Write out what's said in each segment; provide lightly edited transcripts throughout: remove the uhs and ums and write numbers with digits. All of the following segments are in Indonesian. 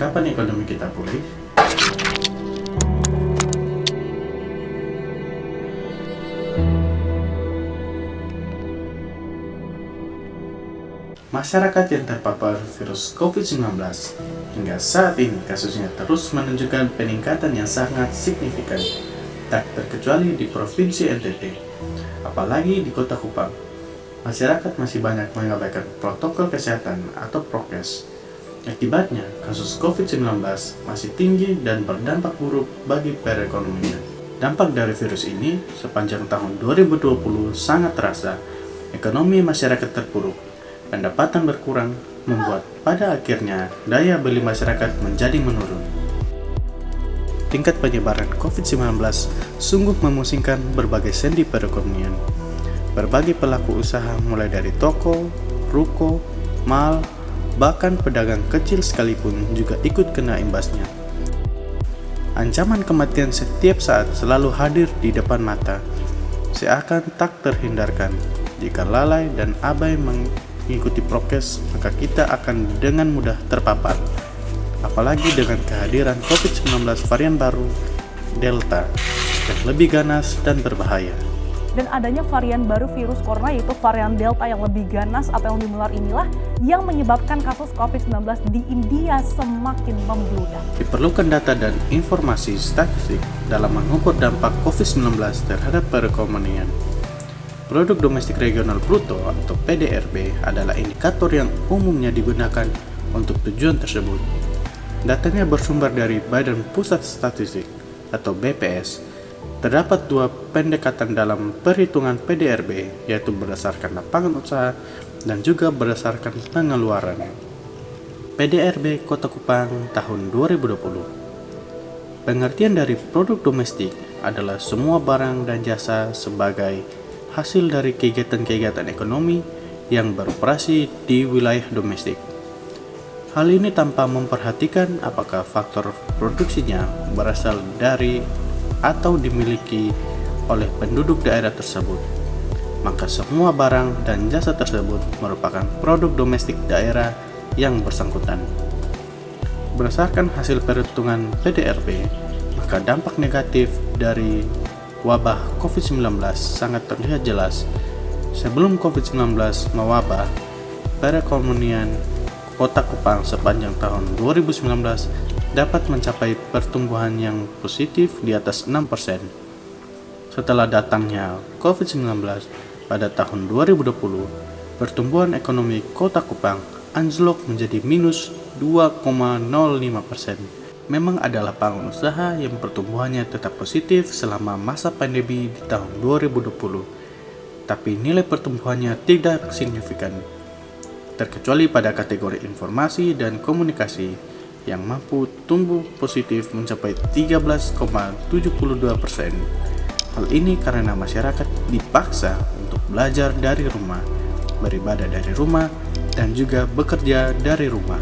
kapan ekonomi kita pulih? Masyarakat yang terpapar virus COVID-19 hingga saat ini kasusnya terus menunjukkan peningkatan yang sangat signifikan, tak terkecuali di Provinsi NTT, apalagi di Kota Kupang. Masyarakat masih banyak mengabaikan protokol kesehatan atau prokes. Akibatnya, kasus COVID-19 masih tinggi dan berdampak buruk bagi perekonomian. Dampak dari virus ini sepanjang tahun 2020 sangat terasa. Ekonomi masyarakat terpuruk, pendapatan berkurang, membuat pada akhirnya daya beli masyarakat menjadi menurun. Tingkat penyebaran COVID-19 sungguh memusingkan berbagai sendi perekonomian. Berbagai pelaku usaha mulai dari toko, ruko, mal, bahkan pedagang kecil sekalipun juga ikut kena imbasnya. Ancaman kematian setiap saat selalu hadir di depan mata, seakan tak terhindarkan. Jika lalai dan abai mengikuti prokes, maka kita akan dengan mudah terpapar. Apalagi dengan kehadiran COVID-19 varian baru, Delta, yang lebih ganas dan berbahaya. Dan adanya varian baru virus corona yaitu varian Delta yang lebih ganas atau yang lebih menular inilah yang menyebabkan kasus COVID-19 di India semakin membludak. Diperlukan data dan informasi statistik dalam mengukur dampak COVID-19 terhadap perekonomian. Produk Domestik Regional Bruto atau PDRB adalah indikator yang umumnya digunakan untuk tujuan tersebut. Datanya bersumber dari Badan Pusat Statistik atau BPS. Terdapat dua pendekatan dalam perhitungan PDRB, yaitu berdasarkan lapangan usaha dan juga berdasarkan pengeluaran. PDRB Kota Kupang tahun 2020. Pengertian dari produk domestik adalah semua barang dan jasa sebagai hasil dari kegiatan-kegiatan ekonomi yang beroperasi di wilayah domestik. Hal ini tanpa memperhatikan apakah faktor produksinya berasal dari atau dimiliki oleh penduduk daerah tersebut, maka semua barang dan jasa tersebut merupakan produk domestik daerah yang bersangkutan. Berdasarkan hasil perhitungan PDRB, maka dampak negatif dari wabah COVID-19 sangat terlihat jelas. Sebelum COVID-19 mewabah, perekonomian Kota Kupang sepanjang tahun 2019 dapat mencapai pertumbuhan yang positif di atas 6%. Setelah datangnya COVID-19 pada tahun 2020, pertumbuhan ekonomi Kota Kupang anjlok menjadi minus 2,05%. Memang ada lapangan usaha yang pertumbuhannya tetap positif selama masa pandemi di tahun 2020, tapi nilai pertumbuhannya tidak signifikan, terkecuali pada kategori informasi dan komunikasi yang mampu tumbuh positif mencapai 13,72%. Hal ini karena masyarakat dipaksa untuk belajar dari rumah, beribadah dari rumah, dan juga bekerja dari rumah.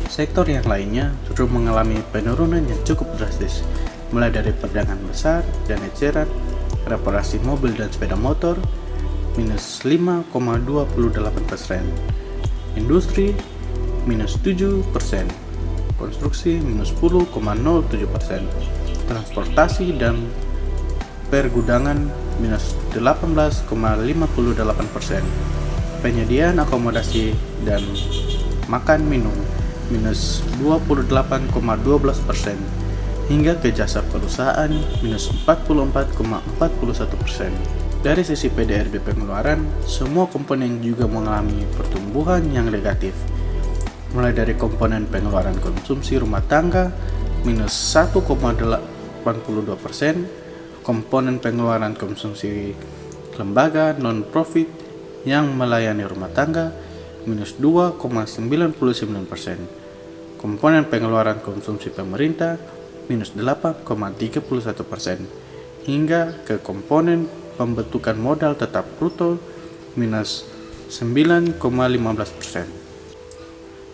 Sektor yang lainnya justru mengalami penurunan yang cukup drastis, mulai dari perdagangan besar dan eceran, reparasi mobil dan sepeda motor, minus 5,28%, industri, minus 7%, konstruksi minus 10,07%, transportasi dan pergudangan minus 18,58%, penyediaan akomodasi dan makan minum minus 28,12%, hingga ke jasa perusahaan minus 44,41%. Dari sisi PDRB pengeluaran, semua komponen juga mengalami pertumbuhan yang negatif, mulai dari komponen pengeluaran konsumsi rumah tangga minus 1,82%, komponen pengeluaran konsumsi lembaga non-profit yang melayani rumah tangga minus 2,99%, komponen pengeluaran konsumsi pemerintah minus 8,31%, hingga ke komponen pembentukan modal tetap bruto minus 9,15%.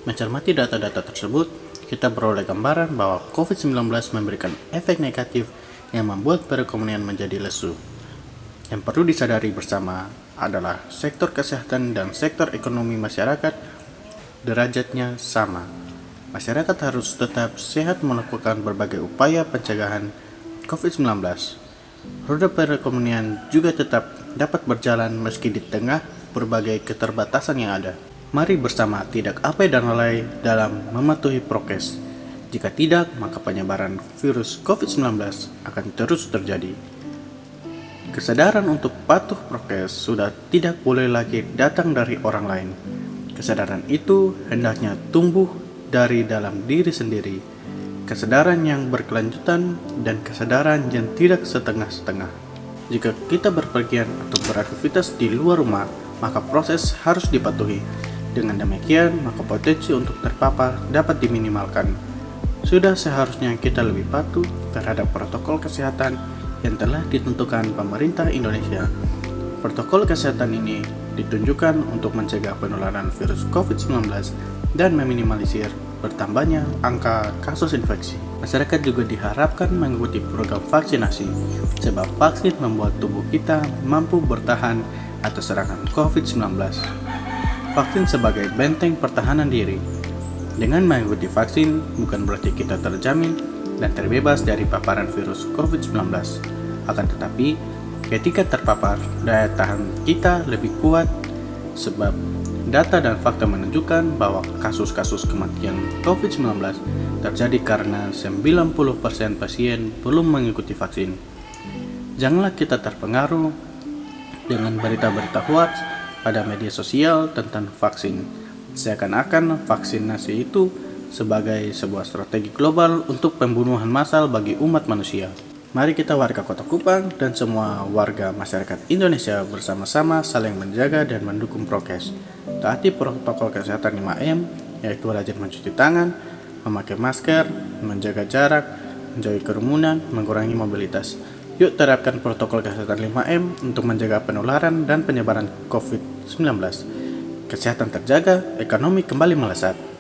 Mencermati data-data tersebut, kita beroleh gambaran bahwa COVID-19 memberikan efek negatif yang membuat perekonomian menjadi lesu. Yang perlu disadari bersama adalah sektor kesehatan dan sektor ekonomi masyarakat derajatnya sama. masyarakat harus tetap sehat melakukan berbagai upaya pencegahan COVID-19. Roda perekonomian juga tetap dapat berjalan meski di tengah berbagai keterbatasan yang ada. Mari bersama tidak abai dan lalai dalam mematuhi prokes. Jika tidak, maka penyebaran virus COVID-19 akan terus terjadi. Kesadaran untuk patuh prokes sudah tidak boleh lagi datang dari orang lain. Kesadaran itu hendaknya tumbuh dari dalam diri sendiri. Kesadaran yang berkelanjutan dan kesadaran yang tidak setengah-setengah. Jika kita berpergian atau beraktivitas di luar rumah, maka proses harus dipatuhi. Dengan demikian, maka potensi untuk terpapar dapat diminimalkan. Sudah seharusnya kita lebih patuh terhadap protokol kesehatan yang telah ditentukan pemerintah Indonesia. Protokol kesehatan ini ditunjukkan untuk mencegah penularan virus COVID-19 dan meminimalisir bertambahnya angka kasus infeksi. Masyarakat juga diharapkan mengikuti program vaksinasi, sebab vaksin membuat tubuh kita mampu bertahan atas serangan COVID-19. Vaksin sebagai benteng pertahanan diri. Dengan mengikuti vaksin, bukan berarti kita terjamin dan terbebas dari paparan virus COVID-19. Akan tetapi, ketika terpapar, daya tahan kita lebih kuat sebab data dan fakta menunjukkan bahwa kasus-kasus kematian COVID-19 terjadi karena 90% pasien belum mengikuti vaksin. Janganlah kita terpengaruh dengan berita-berita hoax pada media sosial tentang vaksin. Seakan-akan vaksinasi itu sebagai sebuah strategi global untuk pembunuhan massal bagi umat manusia. Mari kita warga Kota Kupang dan semua warga masyarakat Indonesia bersama-sama saling menjaga dan mendukung prokes. Taati protokol kesehatan 5M, yaitu rajin mencuci tangan, memakai masker, menjaga jarak, menjauhi kerumunan, mengurangi mobilitas. Yuk terapkan protokol kesehatan 5M untuk menjaga penularan dan penyebaran COVID-19. Kesehatan terjaga, ekonomi kembali melesat.